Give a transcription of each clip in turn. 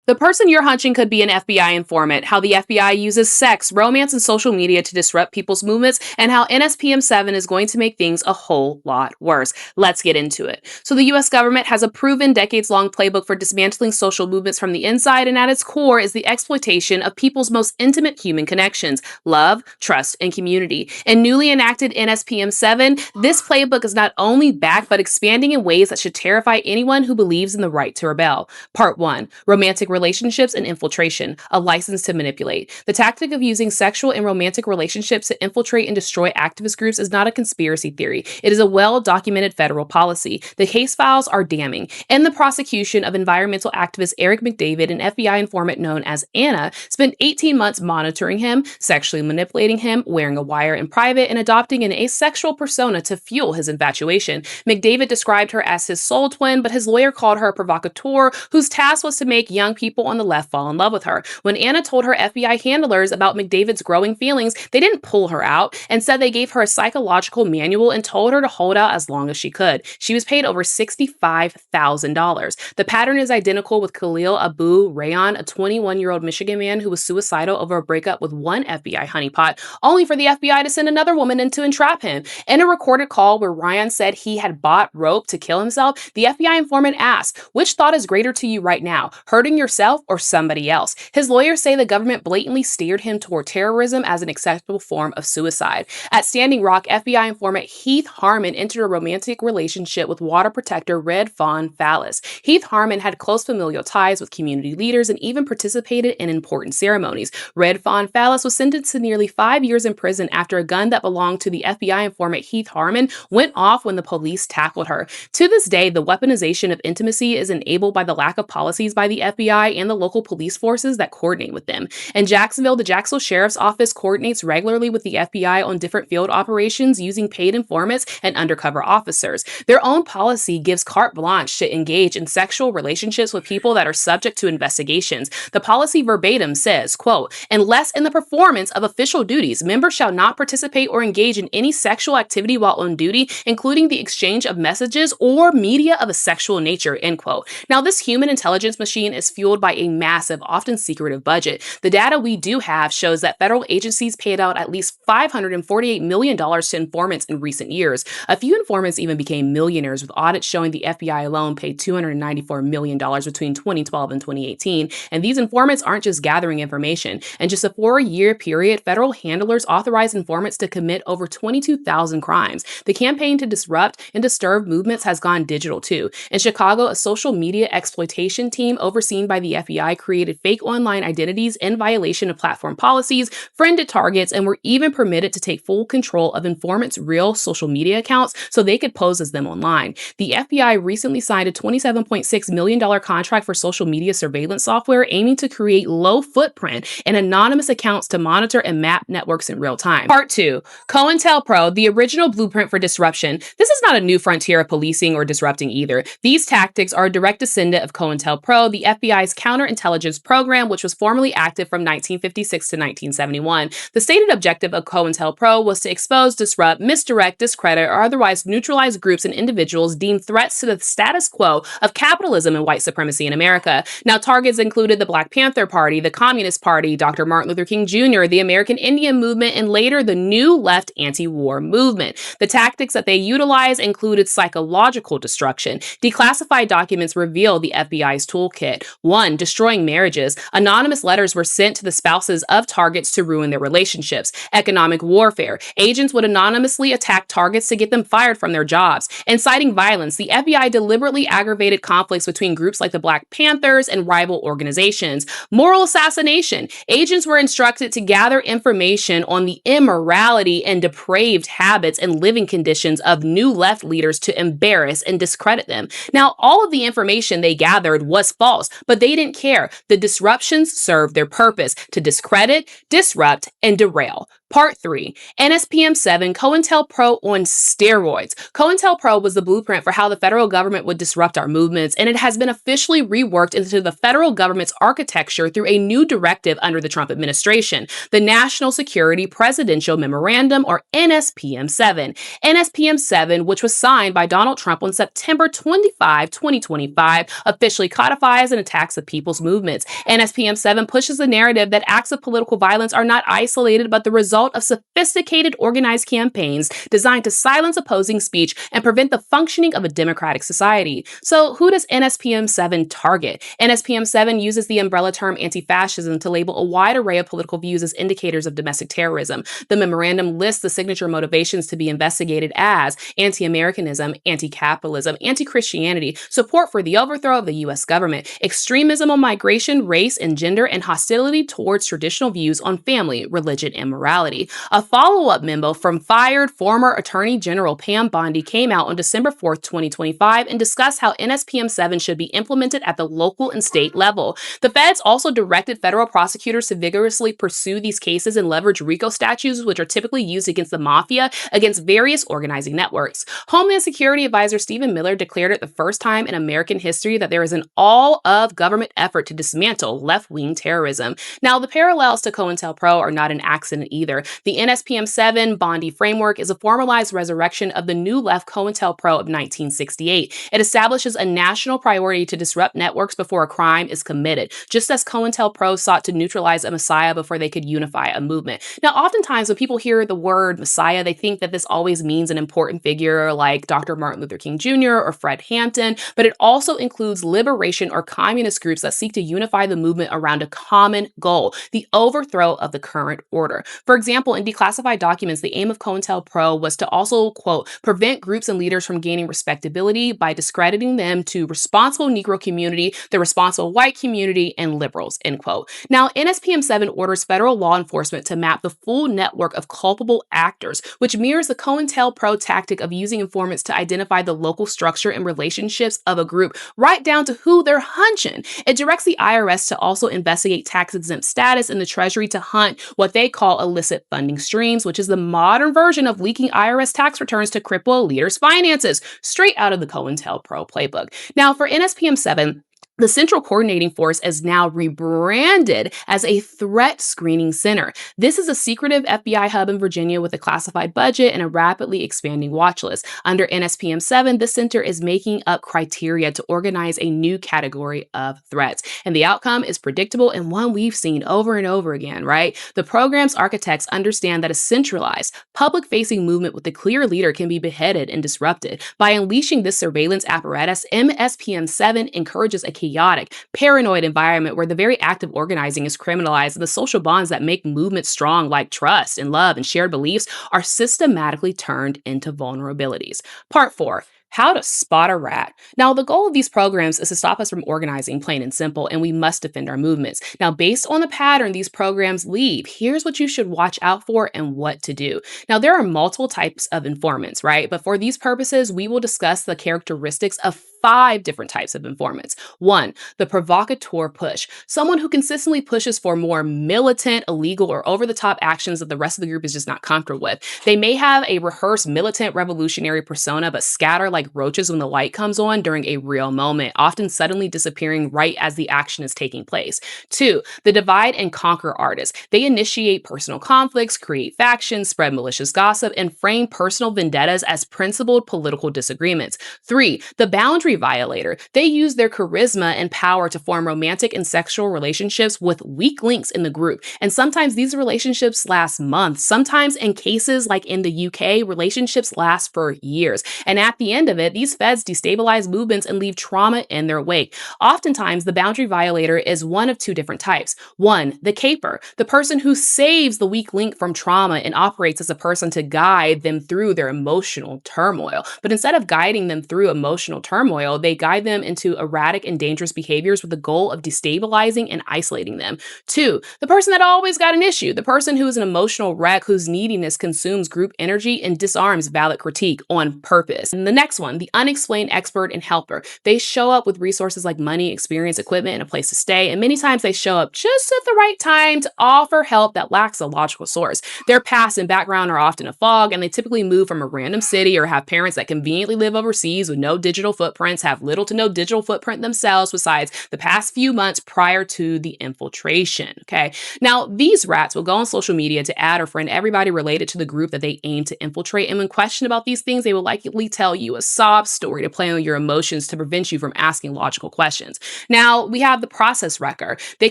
The person you're hunching could be an FBI informant, how the FBI uses sex, romance, and social media to disrupt people's movements, and how NSPM-7 is going to make things a whole lot worse. Let's get into it. So the US government has a proven decades-long playbook for dismantling social movements from the inside, and at its core is the exploitation of people's most intimate human connections, love, trust, and community. In newly enacted NSPM-7, this playbook is not only back, but expanding in ways that should terrify anyone who believes in the right to rebel. Part 1. Romantic relationships and infiltration, a license to manipulate. The tactic of using sexual and romantic relationships to infiltrate and destroy activist groups is not a conspiracy theory. It is a well-documented federal policy. The case files are damning. In the prosecution of environmental activist Eric McDavid, an FBI informant known as Anna spent 18 months monitoring him, sexually manipulating him, wearing a wire in private, and adopting an asexual persona to fuel his infatuation. McDavid described her as his soul twin, but his lawyer called her a provocateur whose task was to make young people on the left fall in love with her. When Anna told her FBI handlers about McDavid's growing feelings, they didn't pull her out. Instead, they gave her a psychological manual and told her to hold out as long as she could. She was paid over $65,000. The pattern is identical with Khalil Abu Rayyan, a 21-year-old Michigan man who was suicidal over a breakup with one FBI honeypot, only for the FBI to send another woman in to entrap him. In a recorded call where Ryan said he had bought rope to kill himself, the FBI informant asked, "Which thought is greater to you right now, hurting yourself or somebody else?" His lawyers say the government blatantly steered him toward terrorism as an acceptable form of suicide. At Standing Rock, FBI informant Heath Harmon entered a romantic relationship with water protector Red Fawn Fallis. Heath Harmon had close familial ties with community leaders and even participated in important ceremonies. Red Fawn Fallis was sentenced to nearly 5 years in prison after a gun that belonged to the FBI informant Heath Harmon went off when the police tackled her. To this day, the weaponization of intimacy is enabled by the lack of policies by the FBI and the local police forces that coordinate with them. In Jacksonville, the Jacksonville Sheriff's Office coordinates regularly with the FBI on different field operations using paid informants and undercover officers. Their own policy gives carte blanche to engage in sexual relationships with people that are subject to investigations. The policy verbatim says, quote, "Unless in the performance of official duties, members shall not participate or engage in any sexual activity while on duty, including the exchange of messages or media of a sexual nature," end quote. Now, this human intelligence machine is fueled by a massive, often secretive budget. The data we do have shows that federal agencies paid out at least $548 million to informants in recent years. A few informants even became millionaires, with audits showing the FBI alone paid $294 million between 2012 and 2018. And these informants aren't just gathering information. In just a 4-year period, federal handlers authorized informants to commit over 22,000 crimes. The campaign to disrupt and disturb movements has gone digital too. In Chicago, a social media exploitation team overseen by the FBI created fake online identities in violation of platform policies, friended targets, and were even permitted to take full control of informants' real social media accounts so they could pose as them online. The FBI recently signed a $27.6 million contract for social media surveillance software aiming to create low footprint and anonymous accounts to monitor and map networks in real time. Part 2. COINTELPRO, the original blueprint for disruption. This is not a new frontier of policing or disrupting either. These tactics are a direct descendant of COINTELPRO, the FBI's counterintelligence program, which was formerly active from 1956 to 1971. The stated objective of COINTELPRO was to expose, disrupt, misdirect, discredit, or otherwise neutralize groups and individuals deemed threats to the status quo of capitalism and white supremacy in America. Now, targets included the Black Panther Party, the Communist Party, Dr. Martin Luther King Jr., the American Indian Movement, and later the New Left anti-war movement. The tactics that they utilized included psychological destruction. Declassified documents reveal the FBI's toolkit. 1. Destroying marriages. Anonymous letters were sent to the spouses of targets to ruin their relationships. Economic warfare. Agents would anonymously attack targets to get them fired from their jobs. Inciting violence. The FBI deliberately aggravated conflicts between groups like the Black Panthers and rival organizations. Moral assassination. Agents were instructed to gather information on the immorality and depraved habits and living conditions of new left leaders to embarrass and discredit them. Now, all of the information they gathered was false, but they didn't care. The disruptions served their purpose: to discredit, disrupt, and derail. Part 3, NSPM-7 COINTELPRO on steroids. COINTELPRO was the blueprint for how the federal government would disrupt our movements, and it has been officially reworked into the federal government's architecture through a new directive under the Trump administration, the National Security Presidential Memorandum, or NSPM-7. NSPM-7, which was signed by Donald Trump on September 25, 2025, officially codifies and attacks the people's movements. NSPM-7 pushes the narrative that acts of political violence are not isolated but the result of sophisticated organized campaigns designed to silence opposing speech and prevent the functioning of a democratic society. So who does NSPM-7 target? NSPM-7 uses the umbrella term anti-fascism to label a wide array of political views as indicators of domestic terrorism. The memorandum lists the signature motivations to be investigated as anti-Americanism, anti-capitalism, anti-Christianity, support for the overthrow of the U.S. government, extremism on migration, race and gender, and hostility towards traditional views on family, religion, and morality. A follow-up memo from fired former Attorney General Pam Bondi came out on December 4th, 2025, and discussed how NSPM-7 should be implemented at the local and state level. The feds also directed federal prosecutors to vigorously pursue these cases and leverage RICO statutes, which are typically used against the mafia, against various organizing networks. Homeland Security Advisor Stephen Miller declared it the first time in American history that there is an all-of-government effort to dismantle left-wing terrorism. Now, the parallels to COINTELPRO are not an accident either. The NSPM-7 Bondi framework is a formalized resurrection of the New Left COINTELPRO of 1968. It establishes a national priority to disrupt networks before a crime is committed, just as COINTELPRO sought to neutralize a messiah before they could unify a movement. Now, oftentimes when people hear the word messiah, they think that this always means an important figure like Dr. Martin Luther King Jr. or Fred Hampton, but it also includes liberation or communist groups that seek to unify the movement around a common goal, the overthrow of the current order. For example, in declassified documents, the aim of COINTELPRO was to also, quote, prevent groups and leaders from gaining respectability by discrediting them to responsible Negro community, the responsible white community, and liberals, end quote. Now, NSPM-7 orders federal law enforcement to map the full network of culpable actors, which mirrors the COINTELPRO tactic of using informants to identify the local structure and relationships of a group, right down to who they're hunching. It directs the IRS to also investigate tax-exempt status and the Treasury to hunt what they call illicit funding streams, which is the modern version of leaking IRS tax returns to cripple a leader's finances, straight out of the COINTELPRO playbook. Now, for NSPM-7, the Central Coordinating Force is now rebranded as a Threat Screening Center. This is a secretive FBI hub in Virginia with a classified budget and a rapidly expanding watch list. Under NSPM-7, the center is making up criteria to organize a new category of threats. And the outcome is predictable and one we've seen over and over again, right? The program's architects understand that a centralized, public-facing movement with a clear leader can be beheaded and disrupted. By unleashing this surveillance apparatus, NSPM-7 encourages a chaotic, paranoid environment where the very act of organizing is criminalized and the social bonds that make movements strong, like trust and love and shared beliefs, are systematically turned into vulnerabilities. Part 4. How to spot a rat. Now, the goal of these programs is to stop us from organizing, plain and simple, and we must defend our movements. Now, based on the pattern these programs leave, here's what you should watch out for and what to do. Now, there are multiple types of informants, right? But for these purposes, we will discuss the characteristics of 5 different types of informants. 1, the provocateur push, someone who consistently pushes for more militant, illegal, or over-the-top actions that the rest of the group is just not comfortable with. They may have a rehearsed militant revolutionary persona, but scatter like roaches when the light comes on during a real moment, often suddenly disappearing right as the action is taking place. 2, the divide and conquer artist. They initiate personal conflicts, create factions, spread malicious gossip, and frame personal vendettas as principled political disagreements. 3, the boundary violator. They use their charisma and power to form romantic and sexual relationships with weak links in the group. And sometimes these relationships last months. Sometimes in cases like in the UK, relationships last for years. And at the end of it, these feds destabilize movements and leave trauma in their wake. Oftentimes, the boundary violator is one of 2 different types. 1, the caper, the person who saves the weak link from trauma and operates as a person to guide them through their emotional turmoil. But instead of guiding them through emotional turmoil, turmoil, they guide them into erratic and dangerous behaviors with the goal of destabilizing and isolating them. Two, the person that always got an issue, the person who is an emotional wreck whose neediness consumes group energy and disarms valid critique on purpose. And the next one, the unexplained expert and helper. They show up with resources like money, experience, equipment, and a place to stay. And many times they show up just at the right time to offer help that lacks a logical source. Their past and background are often a fog, and they typically move from a random city or have parents that conveniently live overseas with no digital footprints, have little to no digital footprint themselves besides the past few months prior to the infiltration. Okay. Now, these rats will go on social media to add or friend everybody related to the group that they aim to infiltrate. And when questioned about these things, they will likely tell you a sob story to play on your emotions to prevent you from asking logical questions. Now, we have the process wrecker. They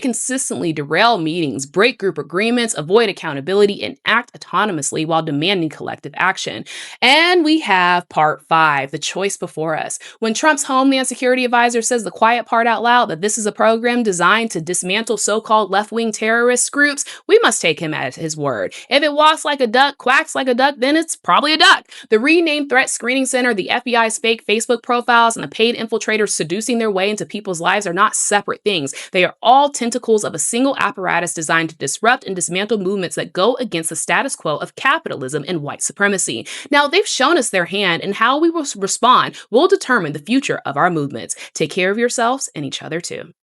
consistently derail meetings, break group agreements, avoid accountability, and act autonomously while demanding collective action. And we have part 5, the choice before us. When Trump's Homeland Security Advisor says the quiet part out loud that this is a program designed to dismantle so-called left-wing terrorist groups, we must take him at his word. If it walks like a duck, quacks like a duck, then it's probably a duck. The renamed Threat Screening Center, the FBI's fake Facebook profiles, and the paid infiltrators seducing their way into people's lives are not separate things. They are all tentacles of a single apparatus designed to disrupt and dismantle movements that go against the status quo of capitalism and white supremacy. Now, they've shown us their hand, and how we will respond will determine the future of our movements. Take care of yourselves and each other too.